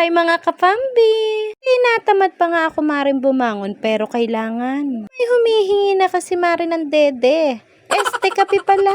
Hi mga kapambi! Tinatamad pa nga ako maring bumangon pero kailangan. May humihingi na kasi mari ng dede. Kape pala.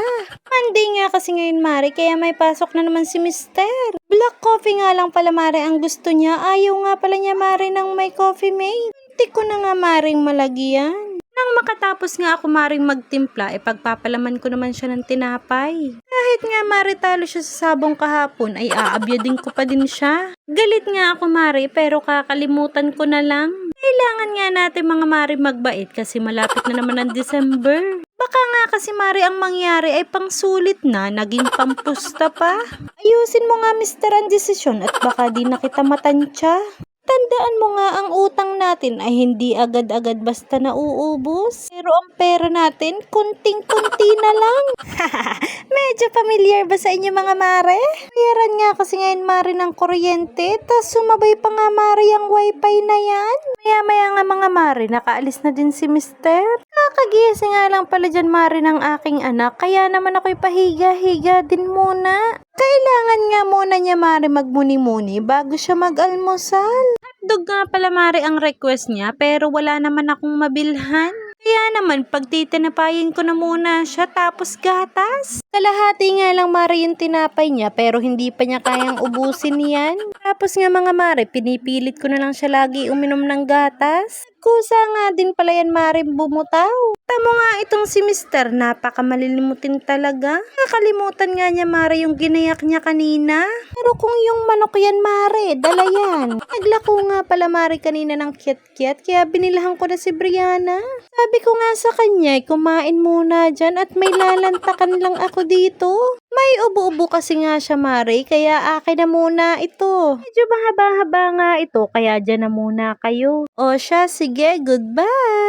Monday nga kasi ngayon mari kaya may pasok na naman si Mister. Black coffee nga lang pala mari ang gusto niya. Ayaw nga pala niya mari ng may coffee mate. Hindi ko na nga maring malagyan. Nang makatapos nga ako maring magtimpla, pagpapalaman ko naman siya ng tinapay. Kahit nga mari talo siya sa sabong kahapon, ay aabyadin ko pa din siya. Galit nga ako mari, pero kakalimutan ko na lang. Kailangan nga natin mga mari magbait kasi malapit na naman ang December. Baka nga kasi mari ang mangyari ay pangsulit na, naging pampusta pa. Ayusin mo nga mister ang desisyon at baka di na kita matansya. Tandaan mo nga ang utang natin ay hindi agad-agad basta nauubos. Pero ang pera natin, kunting-kunti na lang. Medyo familiar ba sa inyo mga mare? Bayaran nga kasi ngayon mare ng kuryente, tas sumabay pa nga mare ang wifi na yan. Maya-maya nga mga mare, nakaalis na din si mister. Kakagising nga lang pala dyan mare ng aking anak, kaya naman ako'y pahiga-higa din muna. Kailangan nga muna niya mare magmuni-muni bago siya mag-almusal. Hotdog nga pala mare ang request niya pero wala naman akong mabilhan. Kaya naman pagtitinapayin ko na muna siya tapos gatas. Kalahati nga lang mare yung tinapay niya pero hindi pa niya kayang ubusin yan. Tapos nga mga mare, pinipilit ko na lang siya lagi uminom ng gatas. Kusa nga din pala yan mare bumutaw. Tamo nga itong si mister, napakamalilimutin talaga. Nakalimutan nga niya mare yung ginayak niya kanina. Pero kung yung manok yan mare, dala yan. Naglako nga pala mare kanina ng kiat-kiat kaya binilahan ko na si Brianna. Sabi ko nga sa kanya, kumain muna dyan at may lalantakan lang ako dito. May ubo-ubo kasi nga siya mare, kaya akin na muna ito. Medyo mahaba-haba nga ito, kaya dyan na muna kayo. O siya, sige, goodbye!